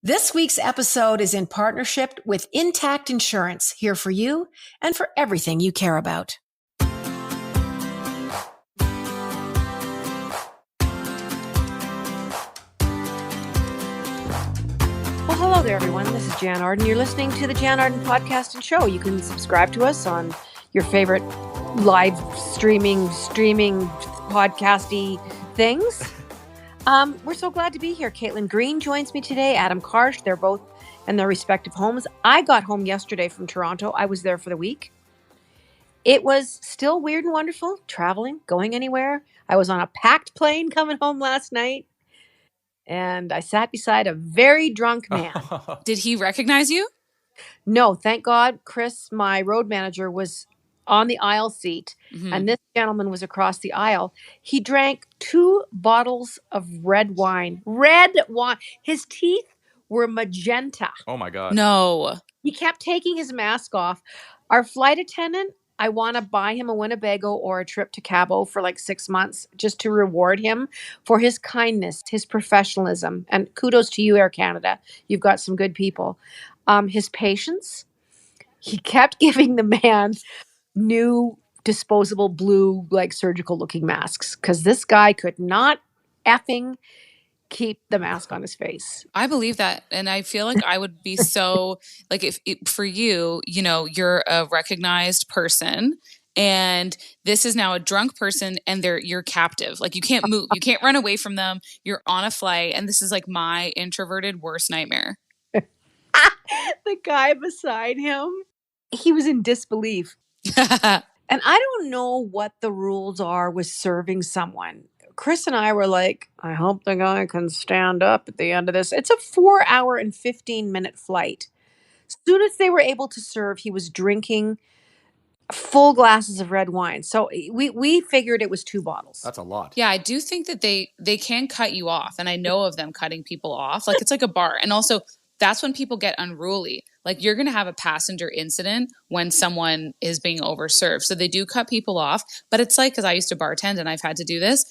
This week's episode is in partnership with Intact Insurance, here for you and for everything you care about. Well, hello there, everyone. This is Jann Arden. You're listening to the Jann Arden podcast and show. You can subscribe to us on your favorite live streaming podcasty things. We're so glad to be here. Caitlin Green joins me today. Adam Karsh. They're both in their respective homes. I got home yesterday from Toronto. I was there for the week. It was still weird and wonderful, traveling, going anywhere. I was on a packed plane coming home last night, and I sat beside a very drunk man. Did he recognize you? No, thank God. Chris, my road manager, was on the aisle seat, and this gentleman was across the aisle. He drank 2 bottles of red wine. Red wine. His teeth were magenta. Oh my God. No. He kept taking his mask off. Our flight attendant, I want to buy him a Winnebago or a trip to Cabo for like 6 months just to reward him for his kindness, his professionalism. And kudos to you, Air Canada. You've got some good people. His patience. He kept giving the man new disposable blue, like surgical looking masks, because this guy could not effing keep the mask on his face. I believe that. And I feel like I would be so, like, if for you, you're a recognized person and this is now a drunk person and you're captive. Like, you can't move. You can't run away from them. You're on a flight. And this is like my introverted worst nightmare. The guy beside him, he was in disbelief. And I don't know what the rules are with serving someone. Chris and I were like, I hope the guy can stand up at the end of this. It's a 4-hour and 15-minute flight. As soon as they were able to serve, he was drinking full glasses of red wine. So we figured it was 2 bottles. That's a lot. Yeah, I do think that they can cut you off. And I know of them cutting people off. Like, it's like a bar. And also, that's when people get unruly. Like, you're going to have a passenger incident when someone is being overserved. So they do cut people off. But it's like, because I used to bartend and I've had to do this,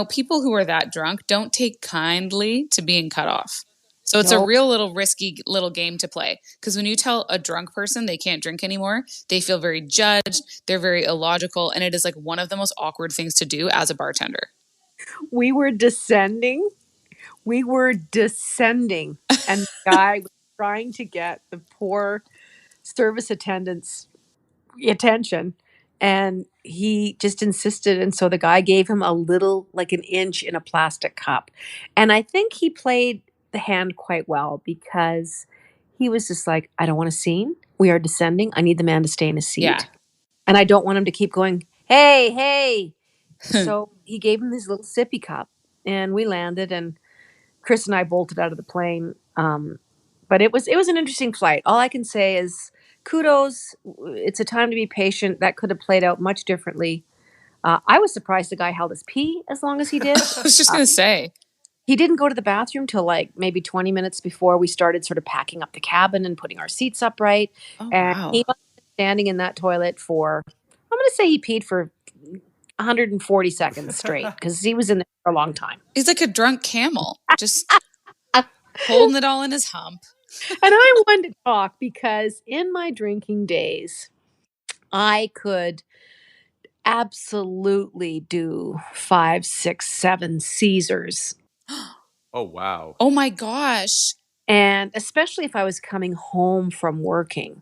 people who are that drunk don't take kindly to being cut off. So it's a real little risky little game to play. Because when you tell a drunk person they can't drink anymore, they feel very judged. They're very illogical. And it is like one of the most awkward things to do as a bartender. We were descending. And the guy was trying to get the poor service attendant's attention. And he just insisted. And so the guy gave him a little, like an inch in a plastic cup. And I think he played the hand quite well, because he was just like, I don't want a scene. We are descending. I need the man to stay in his seat. Yeah. And I don't want him to keep going, hey. So he gave him his little sippy cup, and we landed, and Chris and I bolted out of the plane. But it was an interesting flight. All I can say is kudos. It's a time to be patient. That could have played out much differently. I was surprised the guy held his pee as long as he did. I was just going to say. He didn't go to the bathroom till like maybe 20 minutes before we started sort of packing up the cabin and putting our seats upright. Oh, and wow. he was standing in that toilet for, I'm going to say he peed for 140 seconds straight, because he was in there for a long time. He's like a drunk camel, just holding it all in his hump. And I wanted to talk because in my drinking days, I could absolutely do 5, 6, 7 Caesars. Oh, wow. Oh my gosh. And especially if I was coming home from working,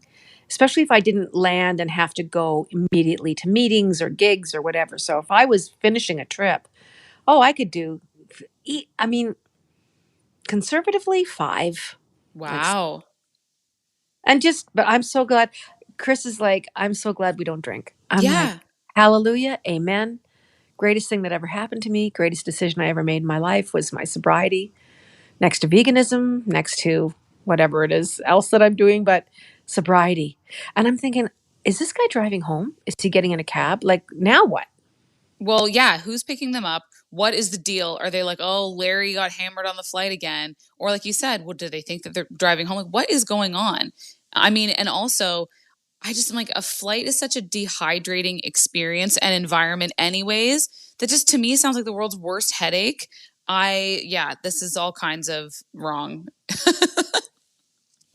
especially if I didn't land and have to go immediately to meetings or gigs or whatever. So if I was finishing a trip, I could do, conservatively 5. Wow. But I'm so glad. Chris is like, I'm so glad we don't drink. I'm Yeah. like, hallelujah, amen. Greatest thing that ever happened to me, greatest decision I ever made in my life was my sobriety. Next to veganism, next to whatever it is else that I'm doing, but sobriety. And I'm thinking, is this guy driving home? Is he getting in a cab? Like, now what? Well, yeah. Who's picking them up? What is the deal? Are they like, oh, Larry got hammered on the flight again? Or like you said, what do they think that they're driving home? Like, what is going on? I mean, and also, I just am like, a flight is such a dehydrating experience and environment anyways, that just to me sounds like the world's worst headache. This is all kinds of wrong.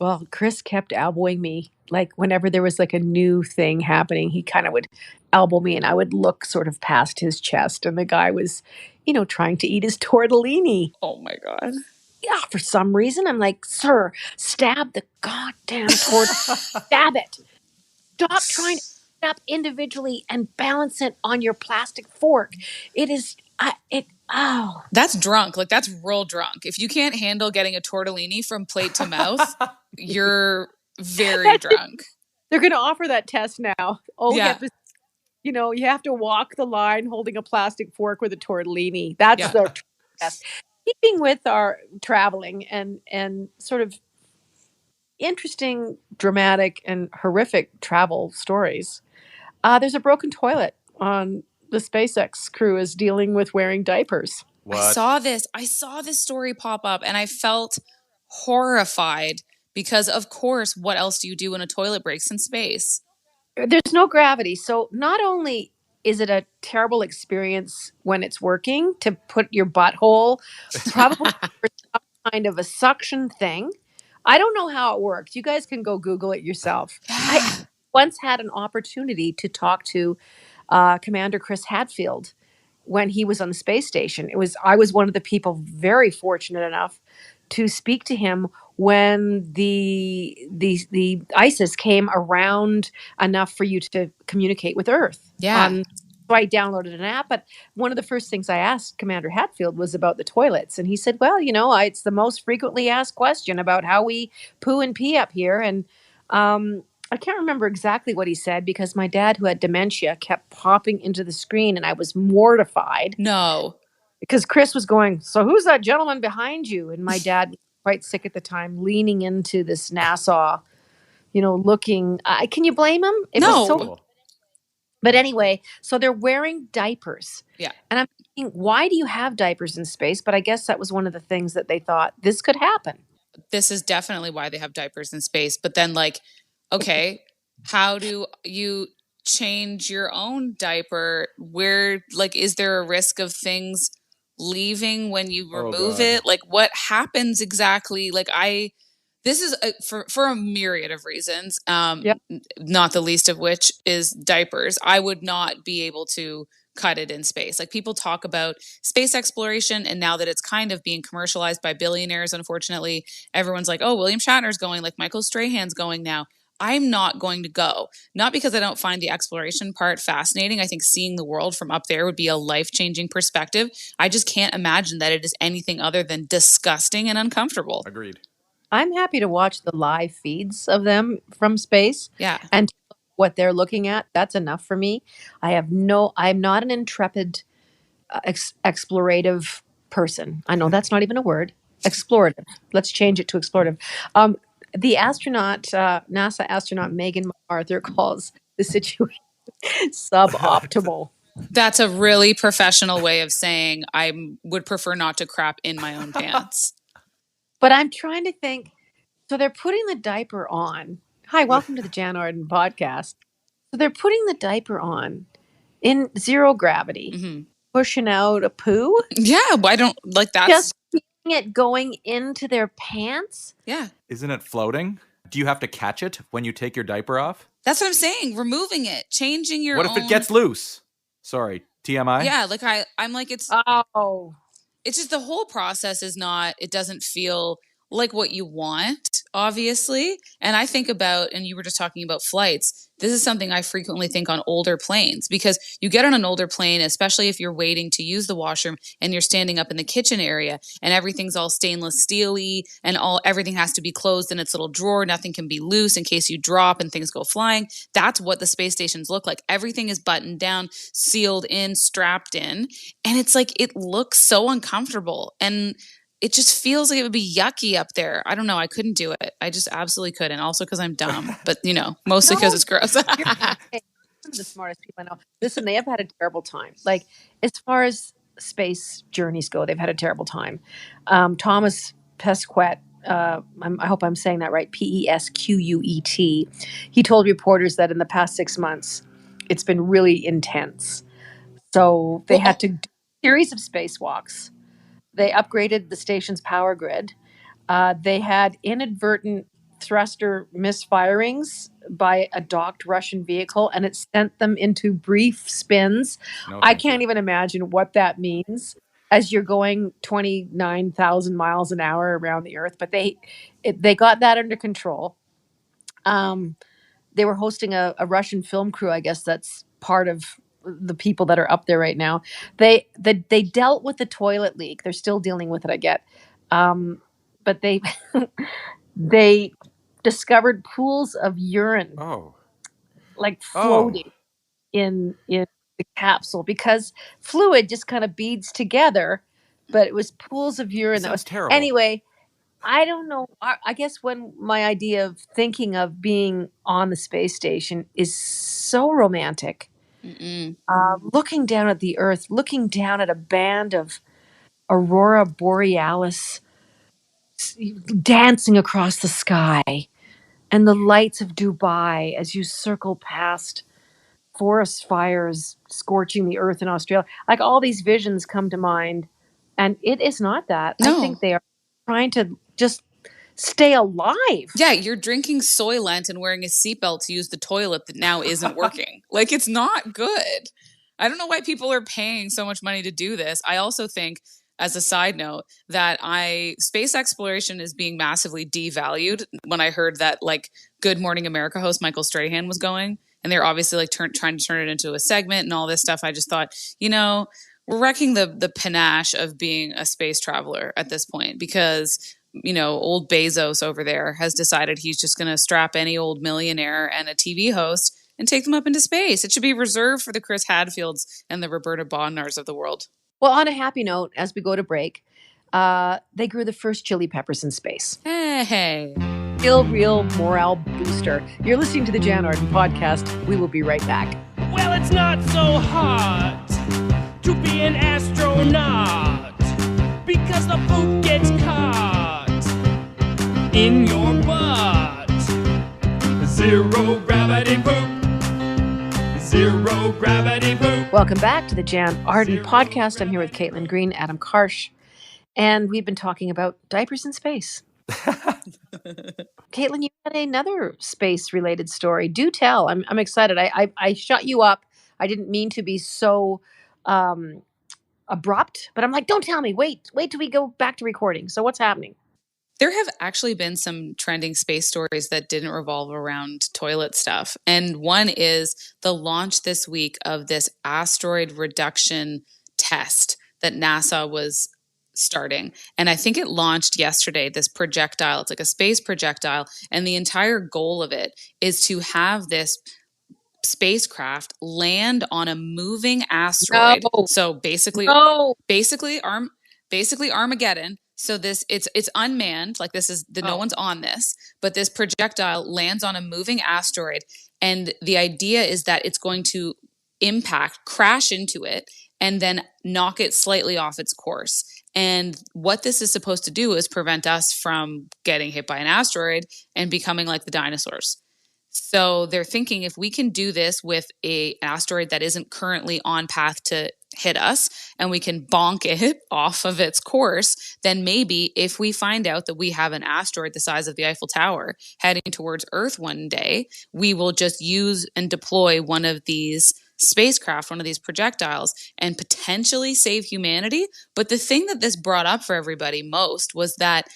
Well, Chris kept elbowing me. Like whenever there was like a new thing happening, he kind of would elbow me and I would look sort of past his chest and the guy was, trying to eat his tortellini. Oh my God. Yeah, for some reason I'm like, "Sir, stab the goddamn stab it. Stop trying to pick it up individually and balance it on your plastic fork. It is oh, That's drunk. Like that's real drunk. If you can't handle getting a tortellini from plate to mouth, you're very drunk. they're going to offer that test now. Oh, Yeah. you have to walk the line holding a plastic fork with a tortellini. That's Yeah. the test. Keeping with our traveling and sort of interesting, dramatic, and horrific travel stories. There's a broken toilet on the SpaceX crew is dealing with wearing diapers. What? I saw this story pop up and I felt horrified because of course, what else do you do when a toilet breaks in space? There's no gravity. So not only is it a terrible experience when it's working to put your butthole, probably for some kind of a suction thing. I don't know how it works. You guys can go Google it yourself. I once had an opportunity to talk to Commander Chris Hadfield when he was on the space station. I was one of the people very fortunate enough to speak to him when the ISIS came around enough for you to communicate with Earth. Yeah. So I downloaded an app, but one of the first things I asked Commander Hatfield was about the toilets, and he said, "Well, it's the most frequently asked question about how we poo and pee up here." And I can't remember exactly what he said because my dad, who had dementia, kept popping into the screen, and I was mortified. No. Because Chris was going, "So who's that gentleman behind you?" And my dad was quite sick at the time, leaning into this NASA, looking. Can you blame him? It was so. No. But anyway, so they're wearing diapers. Yeah. And I'm thinking, why do you have diapers in space? But I guess that was one of the things that they thought this could happen. This is definitely why they have diapers in space. But then, like, okay, how do you change your own diaper? Where, like, is there a risk of things leaving when you remove it? Like, what happens exactly? Like, this is for a myriad of reasons, Yep. not the least of which is diapers. I would not be able to cut it in space. Like people talk about space exploration, and now that it's kind of being commercialized by billionaires, unfortunately, everyone's like, oh, William Shatner's going, like Michael Strahan's going now. I'm not going to go. Not because I don't find the exploration part fascinating. I think seeing the world from up there would be a life-changing perspective. I just can't imagine that it is anything other than disgusting and uncomfortable. Agreed. I'm happy to watch the live feeds of them from space. Yeah. And what they're looking at. That's enough for me. I'm not an intrepid explorative person. I know that's not even a word. Explorative. Let's change it to explorative. The astronaut, NASA astronaut Megan MacArthur calls the situation suboptimal. That's a really professional way of saying I would prefer not to crap in my own pants. But I'm trying to think. So they're putting the diaper on. Hi, welcome to the Jann Arden podcast. So they're putting the diaper on in zero gravity, pushing out a poo. Yeah, I don't like that. Just feeling it going into their pants. Yeah. Isn't it floating? Do you have to catch it when you take your diaper off? That's what I'm saying. Removing it, changing your What if it gets loose? Sorry, TMI? Yeah, like I'm like it's just the whole process is not, it doesn't feel like what you want, obviously. And I think about, and you were just talking about flights, this is something I frequently think on older planes, because you get on an older plane, especially if you're waiting to use the washroom and you're standing up in the kitchen area and everything's all stainless steely and everything has to be closed in its little drawer. Nothing can be loose in case you drop and things go flying. That's what the space stations look like. Everything is buttoned down, sealed in, strapped in. And it's like, it looks so uncomfortable. And it just feels like it would be yucky up there. I don't know. I couldn't do it. I just absolutely couldn't. Also because I'm dumb, but mostly because it's gross. You're the smartest people I know. Listen, they have had a terrible time. Like as far as space journeys go, they've had a terrible time. Thomas Pesquet, I hope I'm saying that right, Pesquet, he told reporters that in the past 6 months, it's been really intense. So they had to do a series of spacewalks. They upgraded the station's power grid. They had inadvertent thruster misfirings by a docked Russian vehicle, and it sent them into brief spins. No, I thank can't you. even imagine what that means as you're going 29,000 miles an hour around the Earth. But they got that under control. They were hosting a Russian film crew. I guess that's part of the people that are up there right now. They dealt with the toilet leak. They're still dealing with it, I get. But they they discovered pools of urine Oh. like Oh. floating in the capsule because fluid just kind of beads together, but it was pools of urine. That Sounds was terrible. anyway. I don't know. I guess when my idea of thinking of being on the space station is so romantic, looking down at the Earth, looking down at a band of aurora borealis dancing across the sky, and the lights of Dubai as you circle past forest fires scorching the earth in Australia. Like all these visions come to mind, and it is not that. I No. think they are trying to just stay alive. Yeah, you're drinking Soylent and wearing a seatbelt to use the toilet that now isn't working. Like, it's not good. I don't know why people are paying so much money to do this. I also think, as a side note, that space exploration is being massively devalued. When I heard that, like, Good Morning America host Michael Strahan was going, and they're obviously like trying to turn it into a segment and all this stuff, I just thought, we're wrecking the panache of being a space traveler at this point, because old Bezos over there has decided he's just going to strap any old millionaire and a TV host and take them up into space. It should be reserved for the Chris Hadfields and the Roberta Bonnars of the world. Well, on a happy note, as we go to break, they grew the first chili peppers in space. Hey. Real morale booster. You're listening to the Jann Arden podcast. We will be right back. Well, it's not so hard to be an astronaut because the poop gets caught in your butt. Zero gravity poop. Zero gravity poop. Welcome back to the Jann Arden podcast. I'm here with Caitlin Green, Adam Karsh, and we've been talking about diapers in space. Caitlin, you had another space-related story. Do tell. I'm excited. I shut you up. I didn't mean to be so abrupt, but I'm like, don't tell me. Wait till we go back to recording. So what's happening? There have actually been some trending space stories that didn't revolve around toilet stuff. And one is the launch this week of this asteroid reduction test that NASA was starting. And I think it launched yesterday, this projectile. It's like a space projectile. And the entire goal of it is to have this spacecraft land on a moving asteroid. No. So basically Armageddon. So it's unmanned, like this is no one's on this, but this projectile lands on a moving asteroid, and the idea is that it's going to crash into it, and then knock it slightly off its course. And what this is supposed to do is prevent us from getting hit by an asteroid and becoming like the dinosaurs. So they're thinking if we can do this with an asteroid that isn't currently on path to hit us, and we can bonk it off of its course, then maybe if we find out that we have an asteroid the size of the Eiffel Tower heading towards Earth one day, we will just use and deploy one of these spacecraft, one of these projectiles, and potentially save humanity. But the thing that this brought up for everybody most was that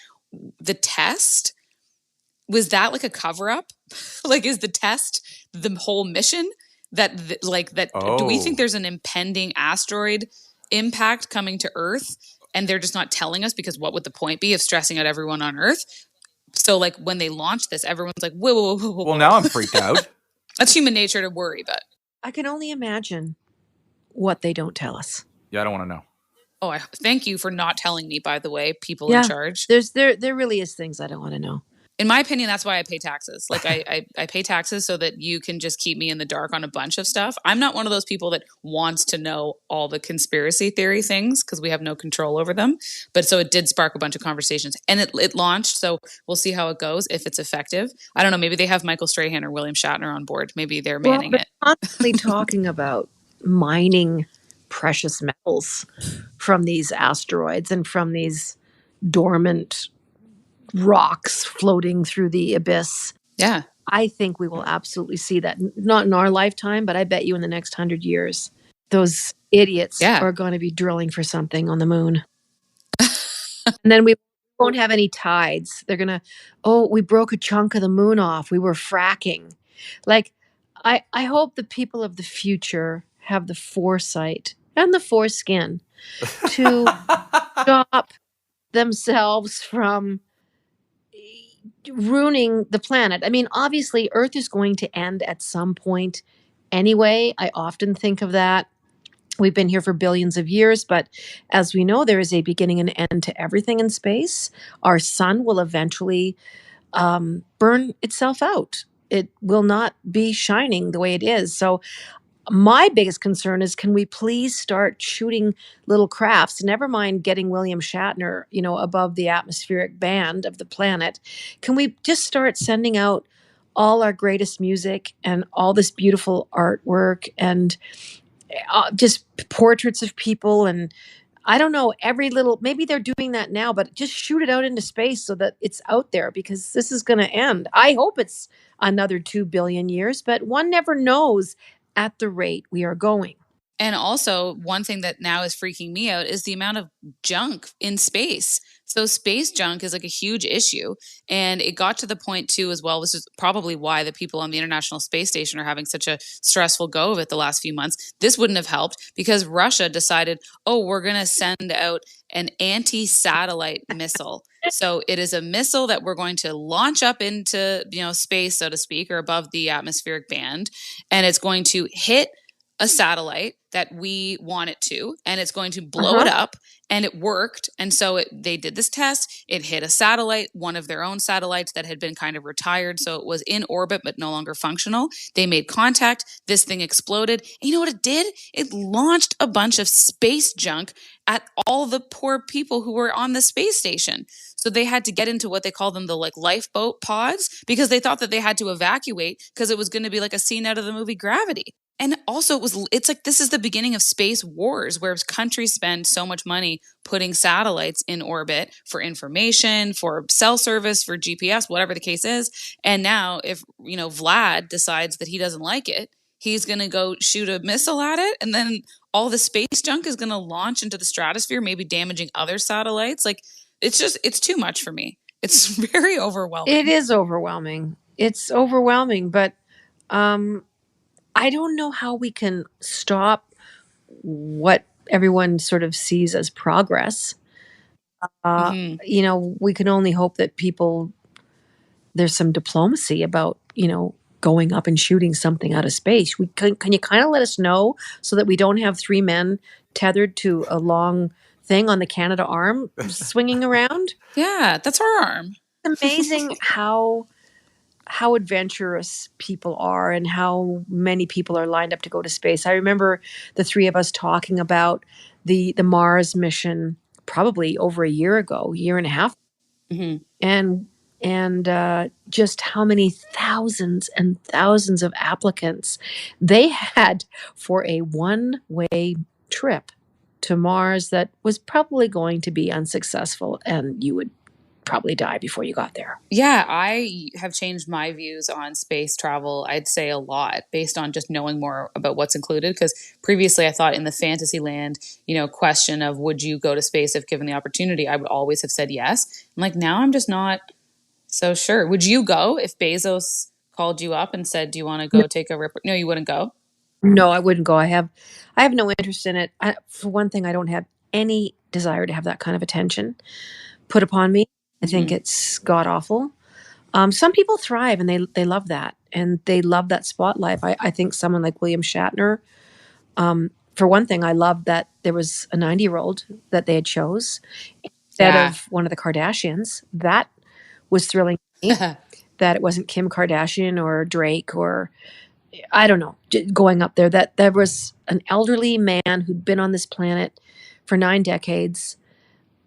the test, was that like a cover-up? Like, is the test the whole mission? Do we think there's an impending asteroid impact coming to Earth, and they're just not telling us because what would the point be of stressing out everyone on Earth? So like when they launched this, everyone's like, whoa. Well, now I'm freaked out. That's human nature to worry, but I can only imagine what they don't tell us. Yeah, I don't want to know. Oh, I thank you for not telling me, by the way, people in charge. There really is things I don't want to know. In my opinion, that's why I pay taxes. Like I pay taxes so that you can just keep me in the dark on a bunch of stuff. I'm not one of those people that wants to know all the conspiracy theory things because we have no control over them. But so it did spark a bunch of conversations, and it launched. So we'll see how it goes, if it's effective. I don't know. Maybe they have Michael Strahan or William Shatner on board. Maybe they're manning it. Constantly talking about mining precious metals from these asteroids and from these dormant rocks floating through the abyss. Yeah. I think we will absolutely see that. Not in our lifetime, but I bet you in the next 100 years, those idiots Yeah. are going to be drilling for something on the moon. And then we won't have any tides. They're going to, oh, we broke a chunk of the moon off. We were fracking. Like, I hope the people of the future have the foresight and the foreskin to stop themselves from ruining the planet. I mean, obviously, Earth is going to end at some point anyway. I often think of that. We've been here for billions of years, but as we know, there is a beginning and end to everything in space. Our sun will eventually burn itself out. It will not be shining the way it is. So my biggest concern is, can we please start shooting little crafts? Never mind getting William Shatner, above the atmospheric band of the planet. Can we just start sending out all our greatest music and all this beautiful artwork and just portraits of people? And I don't know, maybe they're doing that now, but just shoot it out into space so that it's out there, because this is going to end. I hope it's another 2 billion years, but one never knows at the rate we are going. And also, one thing that now is freaking me out is the amount of junk in space. So space junk is like a huge issue. And it got to the point too, as well, this is probably why the people on the International Space Station are having such a stressful go of it the last few months. This wouldn't have helped because Russia decided, oh, we're going to send out an anti-satellite missile. So it is a missile that we're going to launch up into, space, so to speak, or above the atmospheric band. And it's going to hit a satellite that we want it to, and it's going to blow it up. And it worked. And so they did this test. It hit a satellite, one of their own satellites that had been kind of retired. So it was in orbit, but no longer functional. They made contact. This thing exploded. And you know what it did? It launched a bunch of space junk at all the poor people who were on the space station. So they had to get into what they call them, the lifeboat pods, because they thought that they had to evacuate because it was going to be like a scene out of the movie Gravity. And also it's like, this is the beginning of space wars, where countries spend so much money putting satellites in orbit for information, for cell service, for GPS, whatever the case is. And now if, Vlad decides that he doesn't like it, he's going to go shoot a missile at it. And then all the space junk is going to launch into the stratosphere, maybe damaging other satellites. Like, it's too much for me. It's very overwhelming. It is overwhelming. It's overwhelming, but, I don't know how we can stop what everyone sort of sees as progress. We can only hope that there's some diplomacy about, going up and shooting something out of space. Can you kind of let us know so that we don't have 3 men tethered to a long thing on the Canada arm swinging around? Yeah, that's our arm. It's amazing how adventurous people are and how many people are lined up to go to space. I remember the 3 of us talking about the Mars mission probably over a year and a half. And just how many thousands and thousands of applicants they had for a one-way trip to Mars that was probably going to be unsuccessful, and you would probably die before you got there. Yeah, I have changed my views on space travel, I'd say a lot, based on just knowing more about what's included. Because previously I thought in the fantasy land, question of would you go to space if given the opportunity, I would always have said yes. And now I'm just not so sure. Would you go if Bezos called you up and said, do you want to go take a rip? No, you wouldn't go? No, I wouldn't go. I have no interest in it. For one thing, I don't have any desire to have that kind of attention put upon me. I think it's god awful. Some people thrive and they love that, and they love that spotlight. I think someone like William Shatner, for one thing, I love that there was a 90-year-old that they had chose instead of one of the Kardashians. That was thrilling to me, that it wasn't Kim Kardashian or Drake or I don't know, going up there, that there was an elderly man who'd been on this planet for 9 decades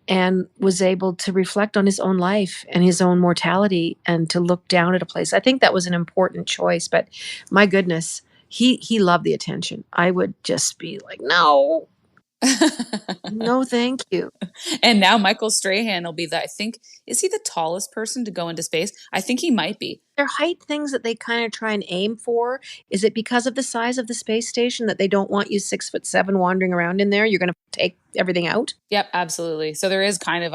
and was able to reflect on his own life and his own mortality and to look down at a place. I think that was an important choice, but my goodness, he loved the attention. I would just be like, no. No, thank you. And now Michael Strahan will be I think, is he the tallest person to go into space? I think he might be. Their height things that they kind of try and aim for. Is it because of the size of the space station that they don't want you 6'7" wandering around in there? You're going to take everything out? Yep, absolutely. So there is kind of,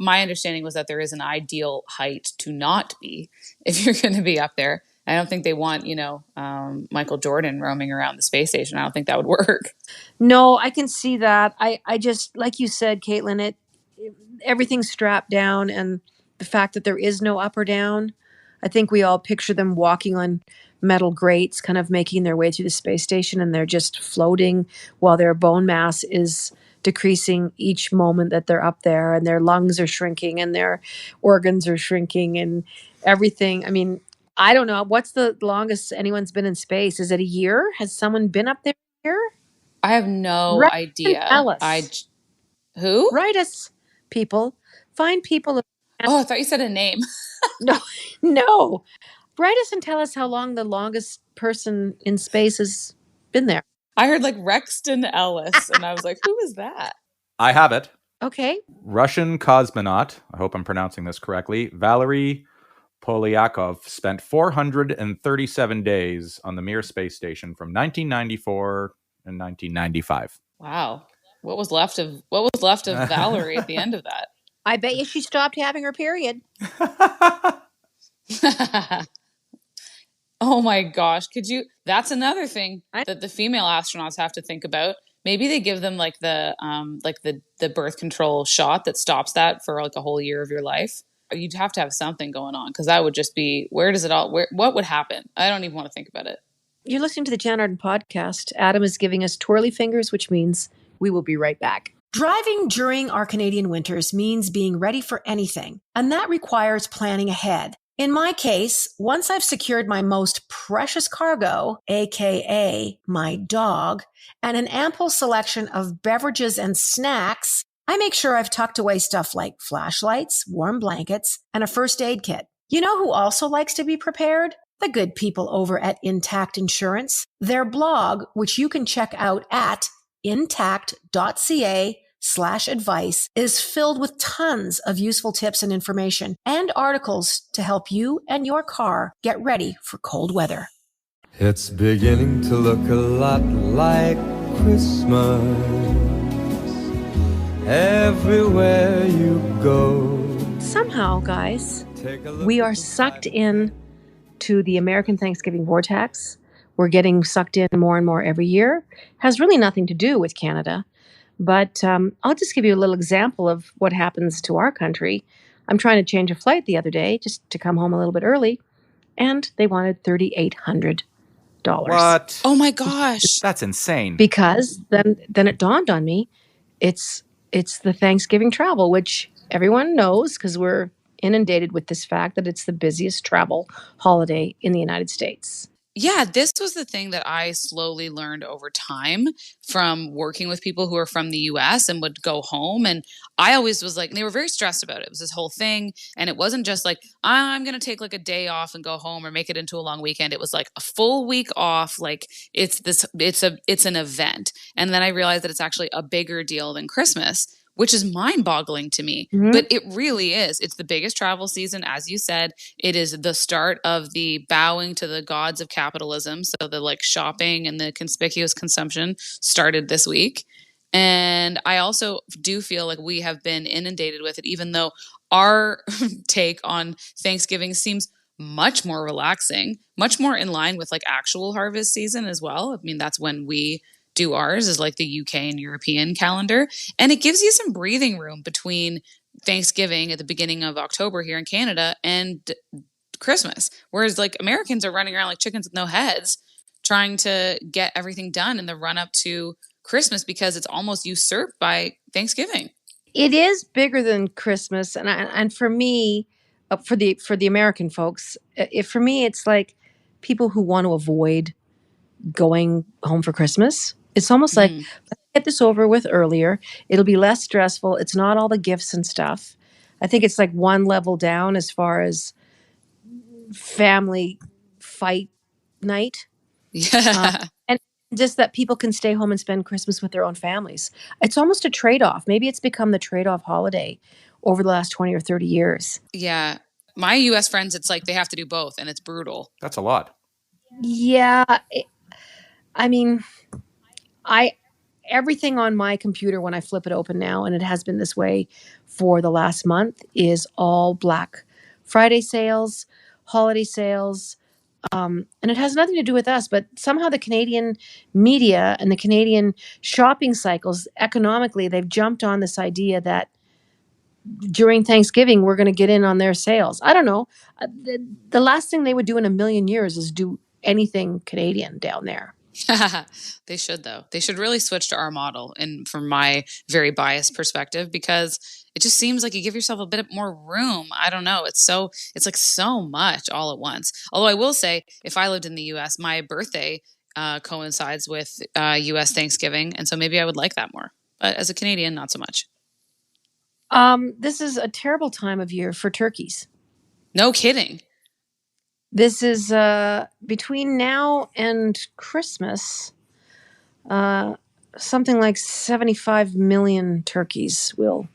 my understanding was that there is an ideal height to not be if you're going to be up there. I don't think they want, Michael Jordan roaming around the space station. I don't think that would work. No, I can see that. I just, like you said, Caitlin, everything's strapped down, and the fact that there is no up or down, I think we all picture them walking on metal grates, kind of making their way through the space station, and they're just floating while their bone mass is decreasing each moment that they're up there, and their lungs are shrinking and their organs are shrinking and everything. I mean, I don't know. What's the longest anyone's been in space? Is it a year? Has someone been up there a year? I have no Write idea. Tell us. Who? Write us, people. Find people. Oh, I thought you said a name. No. Write us and tell us how long the longest person in space has been there. I heard like Rexton Ellis, and I was like, who is that? I have it. Okay. Russian cosmonaut, I hope I'm pronouncing this correctly, Valery Polyakov spent 437 days on the Mir space station from 1994 and 1995. Wow. What was left of Valerie at the end of that? I bet you she stopped having her period. Oh my gosh. That's another thing that the female astronauts have to think about. Maybe they give them like the birth control shot that stops that for like a whole year of your life. You'd have to have something going on, because that would just be, what would happen? I don't even want to think about it. You're listening to the Jann Arden podcast. Adam is giving us twirly fingers, which means we will be right back. Driving during our Canadian winters means being ready for anything, and that requires planning ahead. In my case, once I've secured my most precious cargo, aka my dog, and an ample selection of beverages and snacks, I make sure I've tucked away stuff like flashlights, warm blankets, and a first aid kit. You know who also likes to be prepared? The good people over at Intact Insurance. Their blog, which you can check out at intact.ca/advice, is filled with tons of useful tips and information and articles to help you and your car get ready for cold weather. It's beginning to look a lot like Christmas everywhere you go. Somehow, guys, we are sucked in to the American Thanksgiving vortex. We're getting sucked in more and more every year. Has really nothing to do with Canada. But I'll just give you a little example of what happens to our country. I'm trying to change a flight the other day just to come home a little bit early, and they wanted $3,800. What? Oh my gosh. That's insane. Because then it dawned on me, it's the Thanksgiving travel, which everyone knows because we're inundated with this fact that it's the busiest travel holiday in the United States. Yeah, this was the thing that I slowly learned over time from working with people who are from the US and would go home. And I always was like, and they were very stressed about it. It was this whole thing. And it wasn't just like, I'm going to take like a day off and go home or make it into a long weekend. It was like a full week off. Like it's an event. And then I realized that it's actually a bigger deal than Christmas, which is mind-boggling to me. Mm-hmm. But it really is. It's the biggest travel season, as you said. It is the start of the bowing to the gods of capitalism. So the like shopping and the conspicuous consumption started this week. And I also do feel like we have been inundated with it, even though our take on Thanksgiving seems much more relaxing, much more in line with like actual harvest season as well. I mean, that's when we do ours, is like the UK and European calendar. And it gives you some breathing room between Thanksgiving at the beginning of October here in Canada and Christmas. Whereas like Americans are running around like chickens with no heads trying to get everything done in the run up to Christmas because it's almost usurped by Thanksgiving. It is bigger than Christmas. And for me, for the American folks, for me, it's like people who want to avoid going home for Christmas. It's almost like, let's get this over with earlier. It'll be less stressful. It's not all the gifts and stuff. I think it's like one level down as far as family fight night. Yeah. And just that people can stay home and spend Christmas with their own families. It's almost a trade-off. Maybe it's become the trade-off holiday over the last 20 or 30 years. Yeah. My US friends, it's like they have to do both, and it's brutal. That's a lot. Yeah. I mean, everything on my computer when I flip it open now, and it has been this way for the last month, is all Black Friday sales, holiday sales. And it has nothing to do with us, but somehow the Canadian media and the Canadian shopping cycles, economically, they've jumped on this idea that during Thanksgiving, we're going to get in on their sales. I don't know. The last thing they would do in a million years is do anything Canadian down there. They should, though. They should really switch to our model, and from my very biased perspective, because it just seems like you give yourself a bit more room. I don't know. It's like so much all at once. Although I will say, if I lived in the US, my birthday coincides with US Thanksgiving, and so maybe I would like that more. But as a Canadian, not so much. This is a terrible time of year for turkeys. No kidding. This is between now and Christmas, something like 75 million turkeys will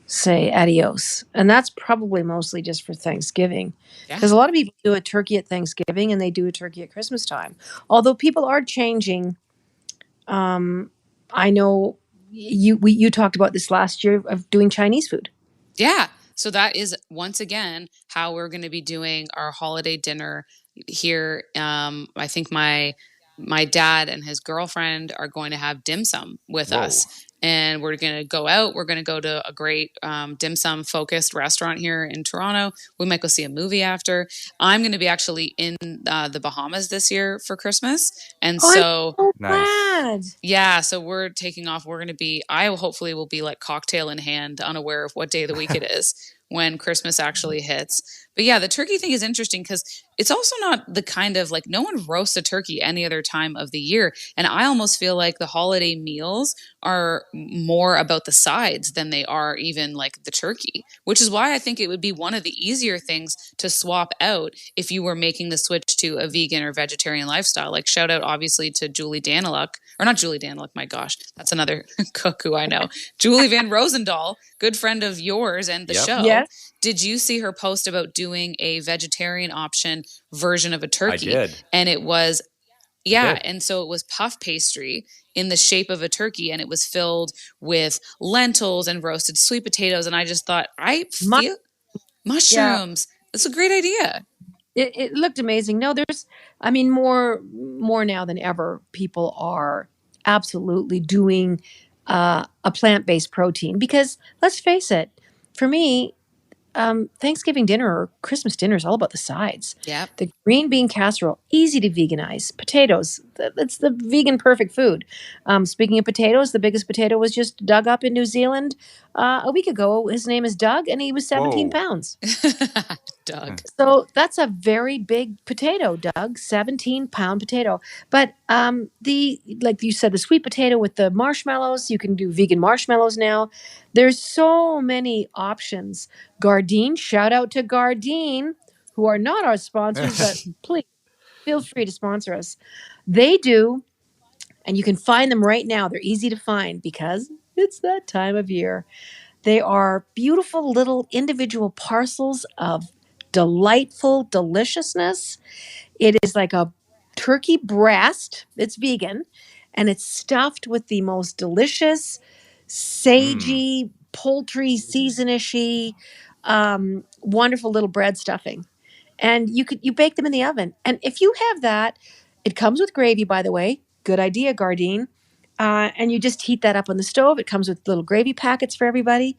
say adios. And that's probably mostly just for Thanksgiving. Because a lot of people do a turkey at Thanksgiving and they do a turkey at Christmas time. Although people are changing. I know you talked about this last year of doing Chinese food. Yeah. So that is, once again, how we're going to be doing our holiday dinner here. I think my dad and his girlfriend are going to have dim sum with us. And we're going to go out. We're going to go to a great dim sum focused restaurant here in Toronto. We might go see a movie after. I'm going to be actually in the Bahamas this year for Christmas. And so nice. Yeah, so we're taking off. We're going to be, I hopefully will be like cocktail in hand, unaware of what day of the week it is when Christmas actually hits. But yeah, the turkey thing is interesting because it's also not the kind of, like, no one roasts a turkey any other time of the year. And I almost feel like the holiday meals are more about the sides than they are even like the turkey, which is why I think it would be one of the easier things to swap out if you were making the switch to a vegan or vegetarian lifestyle. Like, shout out obviously to Julie Daniluk, or not Julie Daniluk, my gosh, that's another cook who I know. Julie Van Rosendahl, good friend of yours and the show. Yes. Did you see her post about doing a vegetarian option version of a turkey? I did. And it was, and so it was puff pastry in the shape of a turkey, and it was filled with lentils and roasted sweet potatoes. And I just thought, mushrooms. That's a great idea. It looked amazing. No, more now than ever, people are absolutely doing a plant-based protein, because let's face it, for me, Thanksgiving dinner or Christmas dinner is all about the sides. Yeah. The green bean casserole, easy to veganize. Potatoes, that's the vegan perfect food. Speaking of potatoes, the biggest potato was just dug up in New Zealand a week ago. His name is Doug, and he was 17 pounds. Doug. So that's a very big potato, Doug, 17-pound potato. But like you said, the sweet potato with the marshmallows, you can do vegan marshmallows now. There's so many options. Gardein, shout out to Gardein, who are not our sponsors, but please feel free to sponsor us. They do, and you can find them right now. They're easy to find because it's that time of year. They are beautiful little individual parcels of delightful deliciousness. It is like a turkey breast. It's vegan, and it's stuffed with the most delicious, sagey, poultry, seasonishy, wonderful little bread stuffing. And you bake them in the oven. And if you have that, it comes with gravy, by the way. Good idea, Gardein. And you just heat that up on the stove. It comes with little gravy packets for everybody.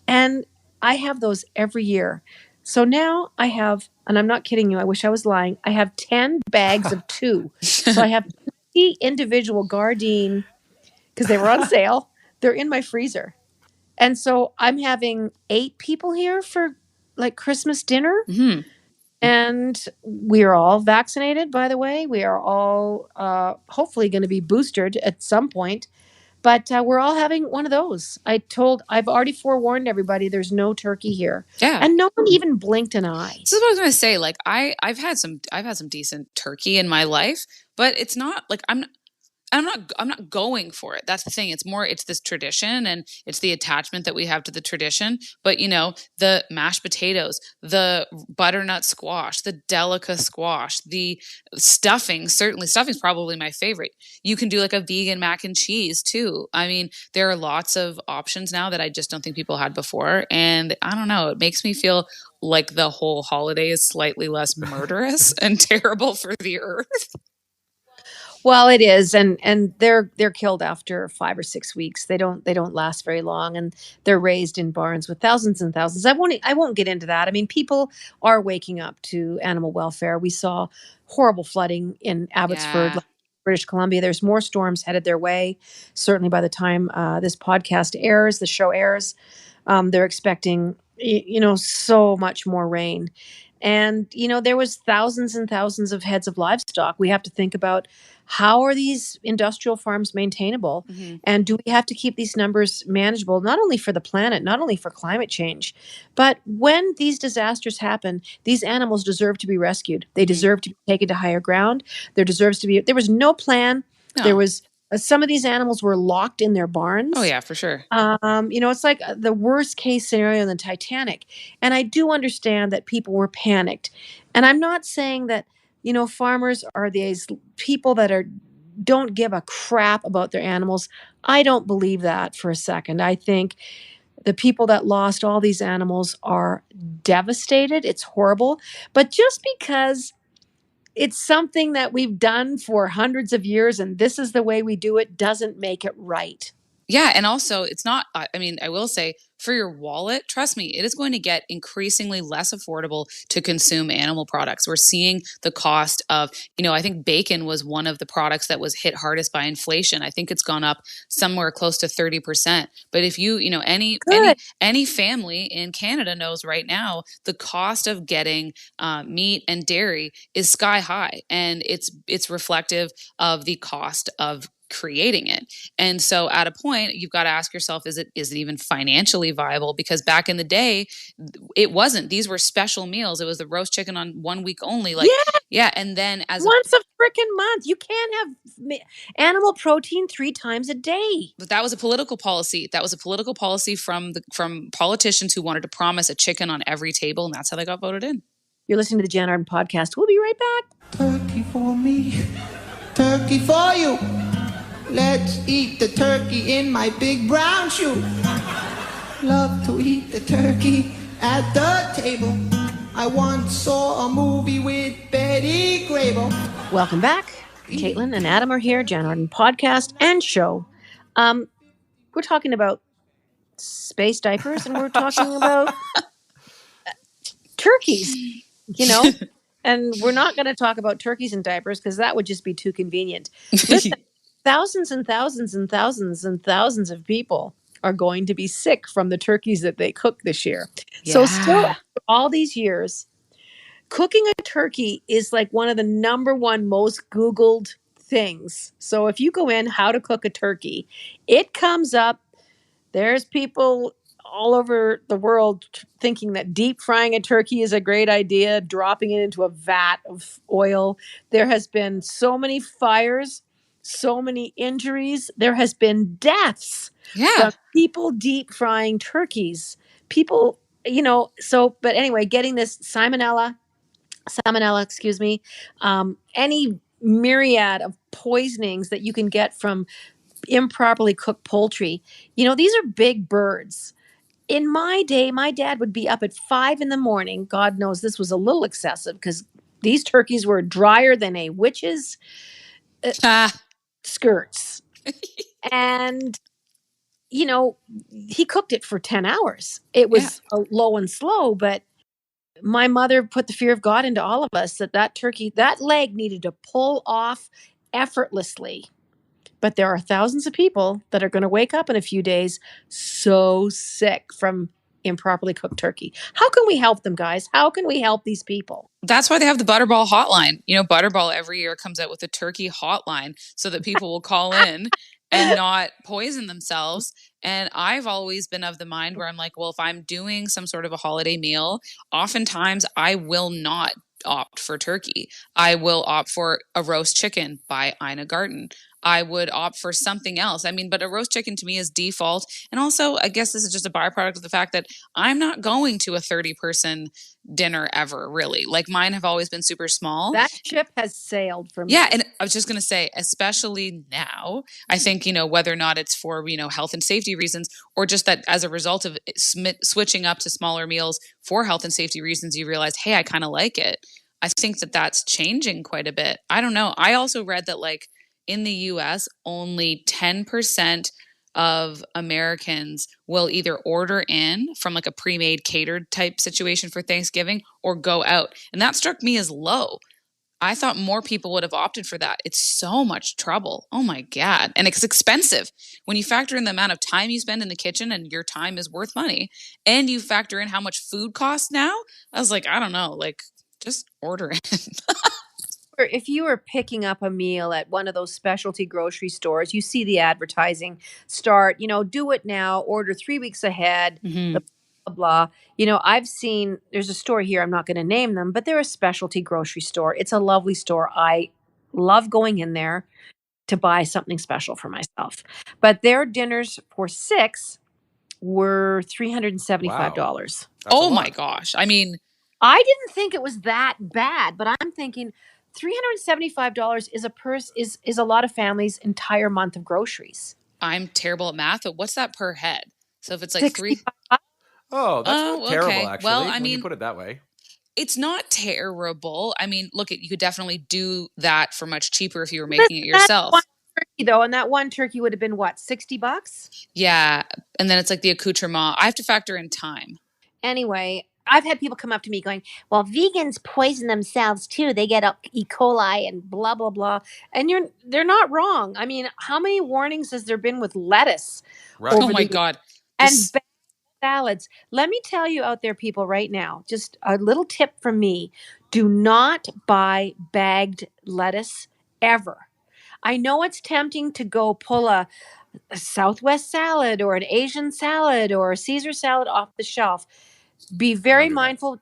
And I have those every year. So now I have, and I'm not kidding you, I wish I was lying, I have 10 bags of 2. So I have 20 individual Gardein, because they were on sale. They're in my freezer. And so I'm having 8 people here for like Christmas dinner. Mm-hmm. And we are all vaccinated, by the way. We are all hopefully going to be boosted at some point. But we're all having one of those. I've already forewarned everybody there's no turkey here. Yeah. And no one even blinked an eye. This is what I was going to say. Like, I've had some decent turkey in my life, but it's not like I'm not going for it. That's the thing. It's this tradition and it's the attachment that we have to the tradition. But the mashed potatoes, the butternut squash, the delica squash, the stuffing, certainly stuffing is probably my favorite. You can do like a vegan mac and cheese too. I mean, there are lots of options now that I just don't think people had before. And I don't know, it makes me feel like the whole holiday is slightly less murderous and terrible for the earth. Well, it is, and they're killed after 5 or 6 weeks. They don't last very long, and they're raised in barns with thousands and thousands. I won't get into that. I mean, people are waking up to animal welfare. We saw horrible flooding in Abbotsford, Yeah. British Columbia. There's more storms headed their way. Certainly, by the time this podcast airs, the show airs, they're expecting so much more rain. And there was thousands and thousands of heads of livestock. We have to think about, how are these industrial farms maintainable? Mhm. And do we have to keep these numbers manageable, not only for the planet, not only for climate change, but when these disasters happen, these animals deserve to be rescued. They deserve to be taken to higher ground. There was no plan. No. There was some of these animals were locked in their barns. Oh yeah, for sure. It's like the worst case scenario in the Titanic. And I do understand that people were panicked. And I'm not saying that, farmers are these people that don't give a crap about their animals. I don't believe that for a second. I think the people that lost all these animals are devastated. It's horrible. But just because it's something that we've done for hundreds of years and this is the way we do it doesn't make it right. Yeah. And also, it's not, I mean, I will say, for your wallet, trust me, it is going to get increasingly less affordable to consume animal products. We're seeing the cost of, I think bacon was one of the products that was hit hardest by inflation. I think it's gone up somewhere close to 30%. But if any family in Canada knows right now, the cost of getting meat and dairy is sky high, and it's reflective of the cost of creating it. And so at a point you've got to ask yourself, is it even financially viable? Because back in the day it wasn't. These were special meals. It was the roast chicken on 1 week only. And then once a freaking month. You can't have animal protein 3 times a day. But that was a political policy. That was a political policy from politicians who wanted to promise a chicken on every table, and that's how they got voted in. You're listening to the Jann Arden podcast. We'll be right back. Turkey for me, turkey for you. Let's eat the turkey in my big brown shoe. Love to eat the turkey at the table. I once saw a movie with Betty Grable. Welcome back. Caitlin and Adam are here, Jann Arden podcast and show. We're talking about space diapers and we're talking about turkeys, and we're not going to talk about turkeys and diapers because that would just be too convenient. Listen, thousands and thousands and thousands and thousands of people are going to be sick from the turkeys that they cook this year. Yeah. So still, after all these years, cooking a turkey is like one of the number one most Googled things. So if you go in, how to cook a turkey, it comes up. There's people all over the world thinking that deep frying a turkey is a great idea, dropping it into a vat of oil. There has been so many fires, so many injuries. There has been deaths from people deep frying turkeys. People, but anyway, getting this salmonella, any myriad of poisonings that you can get from improperly cooked poultry. These are big birds. In my day, my dad would be up at 5 a.m. God knows this was a little excessive because these turkeys were drier than a witch's skirts. And, he cooked it for 10 hours. It was low and slow, but my mother put the fear of God into all of us that turkey, that leg needed to pull off effortlessly. But there are thousands of people that are going to wake up in a few days so sick from improperly cooked turkey. How can we help them, guys? How can we help these people? That's why they have the Butterball hotline. Butterball every year comes out with a turkey hotline so that people will call in and not poison themselves. And I've always been of the mind where I'm like, well, if I'm doing some sort of a holiday meal, oftentimes I will not opt for turkey. I will opt for a roast chicken by Ina Garten. I would opt for something else. I mean, but a roast chicken to me is default. And also, I guess this is just a byproduct of the fact that I'm not going to a 30-person dinner ever, really. Like mine have always been super small. That ship has sailed for me. Yeah, and I was just going to say, especially now, I think, whether or not it's for, health and safety reasons, or just that as a result of switching up to smaller meals for health and safety reasons, you realize, hey, I kind of like it. I think that that's changing quite a bit. I don't know. I also read that like in the US, only 10% of Americans will either order in from like a pre-made catered type situation for Thanksgiving or go out. And that struck me as low. I thought more people would have opted for that. It's so much trouble. Oh my God. And it's expensive. When you factor in the amount of time you spend in the kitchen, and your time is worth money, and you factor in how much food costs now, I was like, I don't know, like just order it. Or if you were picking up a meal at one of those specialty grocery stores, you see the advertising start, do it now, order 3 weeks ahead, Mhm. the blah, blah. I've seen, there's a store here, I'm not going to name them, but they're a specialty grocery store. It's a lovely store. I love going in there to buy something special for myself. But their dinners for 6 were $375. That's a Oh my lot. gosh. I mean, I didn't think it was that bad, but I'm thinking $375 is a lot of families' entire month of groceries. I'm terrible at math, but what's that per head? So if it's like 65. Oh, that's Oh, not terrible, okay. actually, Well, I when you mean, put it that way. it's not terrible. I mean, look, you could definitely do that for much cheaper if you were Listen, making it that's yourself. one turkey though, and that one turkey would have been what, $60? Yeah. And then it's like the accoutrement. I have to factor in time. Anyway, I've had people come up to me going, "Well, vegans poison themselves too. They get E. coli and blah blah blah." And they're not wrong. I mean, how many warnings has there been with lettuce Right. Oh over my the God. and This, salads? Let me tell you out there, people, right now, just a little tip from me: do not buy bagged lettuce ever. I know it's tempting to go pull a Southwest salad or an Asian salad or a Caesar salad off the shelf. Be very do that. mindful.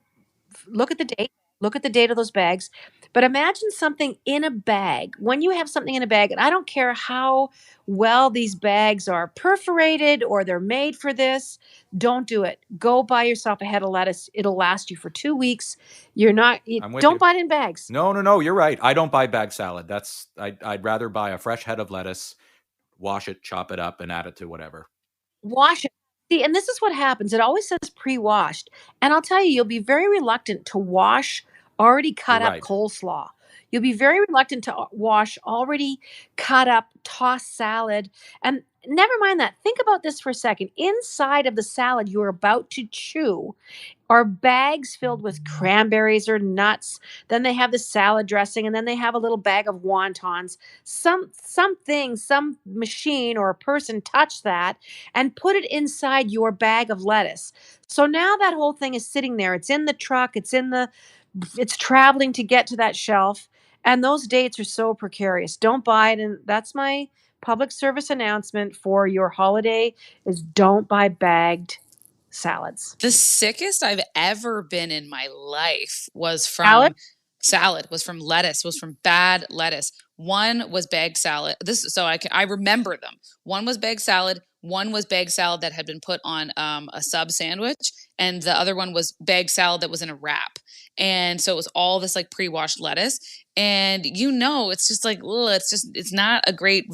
Look at the date. Look at the date of those bags. But imagine something in a bag. When you have something in a bag, and I don't care how well these bags are perforated or they're made for this, don't do it. Go buy yourself a head of lettuce. It'll last you for 2 weeks. I'm with Don't you. buy it in bags. No, you're right. I don't buy bag salad. I'd rather buy a fresh head of lettuce, wash it, chop it up, and add it to whatever. Wash it. See, and this is what happens. It always says pre-washed. And I'll tell you, you'll be very reluctant to wash already cut up Right. coleslaw. You'll be very reluctant to wash already cut up tossed salad. And never mind that. Think about this for a second. Inside of the salad you're about to chew are bags filled with cranberries or nuts. Then they have the salad dressing, and then they have a little bag of wontons. Some machine or a person touched that and put it inside your bag of lettuce. So now that whole thing is sitting there. It's in the truck. It's traveling to get to that shelf. And those dates are so precarious. Don't buy it. And that's my public service announcement for your holiday: is don't buy bagged salads. the sickest I've ever been in my life was from was from lettuce, was from bad lettuce. One was bagged salad. I remember them. One was bagged salad. One was bagged salad that had been put on a sub sandwich, and the other one was bagged salad that was in a wrap. And so it was all this like pre-washed lettuce, and it's just like, ugh, it's not a great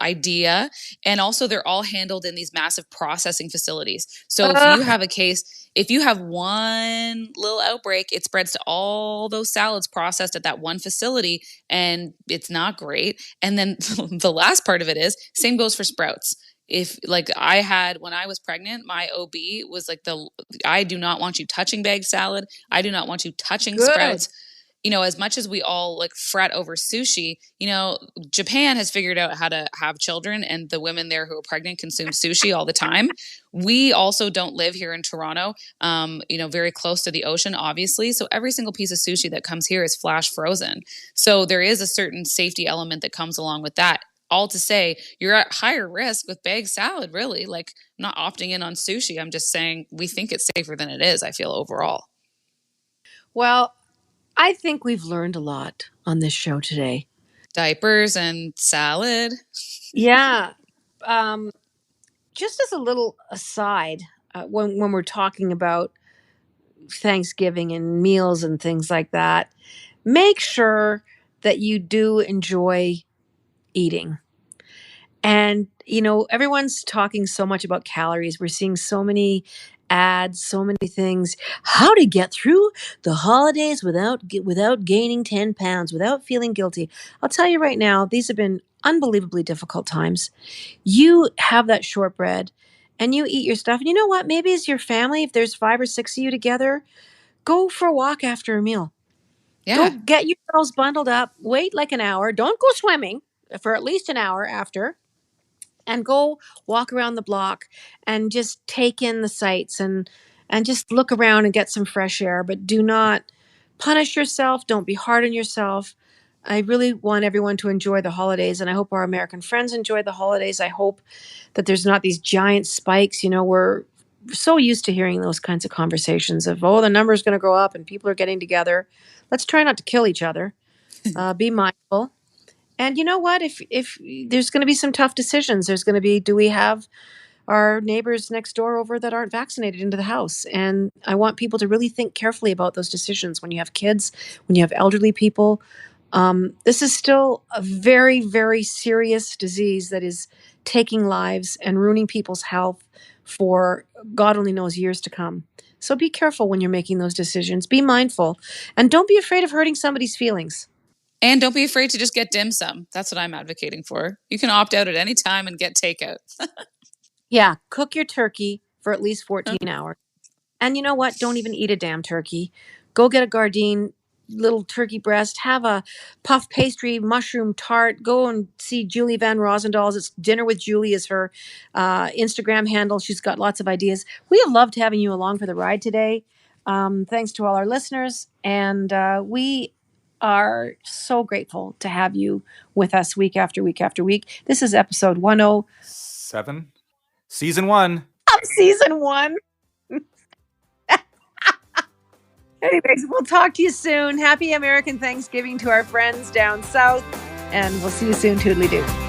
idea. And also, they're all handled in these massive processing facilities. So if you have one little outbreak, it spreads to all those salads processed at that one facility, and it's not great. And then the last part of it is same goes for sprouts. If like when I was pregnant, my OB was like, I do not want you touching bagged salad. I do not want you touching sprouts. As much as we all like fret over sushi, Japan has figured out how to have children, and the women there who are pregnant consume sushi all the time. We also don't live here in Toronto, very close to the ocean, obviously. So every single piece of sushi that comes here is flash frozen. So there is a certain safety element that comes along with that. All to say, you're at higher risk with bagged salad, really. Like, I'm not opting in on sushi. I'm just saying we think it's safer than it is, I feel, overall. Well, I think we've learned a lot on this show today. Diapers and salad. Yeah. Just as a little aside, when we're talking about Thanksgiving and meals and things like that, make sure that you do enjoy eating. And, everyone's talking so much about calories. We're seeing so many ads, so many things. How to get through the holidays without gaining 10 pounds, without feeling guilty. I'll tell you right now, these have been unbelievably difficult times. You have that shortbread and you eat your stuff. And you know what? Maybe as your family, if there's 5 or 6 of you together, go for a walk after a meal. Go Yeah. get yourselves bundled up, wait like an hour. Don't go swimming for at least an hour after, and go walk around the block and just take in the sights and just look around and get some fresh air. But do not punish yourself. Don't be hard on yourself. I really want everyone to enjoy the holidays, and I hope our American friends enjoy the holidays. I hope that there's not these giant spikes. We're so used to hearing those kinds of conversations of, the number's going to go up and people are getting together. Let's try not to kill each other. Be mindful. And you know what? If there's going to be some tough decisions, there's going to be, do we have our neighbors next door over that aren't vaccinated into the house? And I want people to really think carefully about those decisions when you have kids, when you have elderly people. This is still a very, very serious disease that is taking lives and ruining people's health for God only knows years to come. So be careful when you're making those decisions. Be mindful. And don't be afraid of hurting somebody's feelings. And don't be afraid to just get dim sum. That's what I'm advocating for. You can opt out at any time and get takeout. Yeah, cook your turkey for at least 14 hours. And you know what? Don't even eat a damn turkey. Go get a Gardein little turkey breast. Have a puff pastry, mushroom tart. Go and see Julie Van Rosendaal's. It's Dinner with Julie is her Instagram handle. She's got lots of ideas. We have loved having you along for the ride today. Thanks to all our listeners. And we are so grateful to have you with us week after week after week. This is episode 107, season 1 of season 1. Anyways, we'll talk to you soon. Happy American Thanksgiving to our friends down south, and we'll see you soon. Toodly-doo.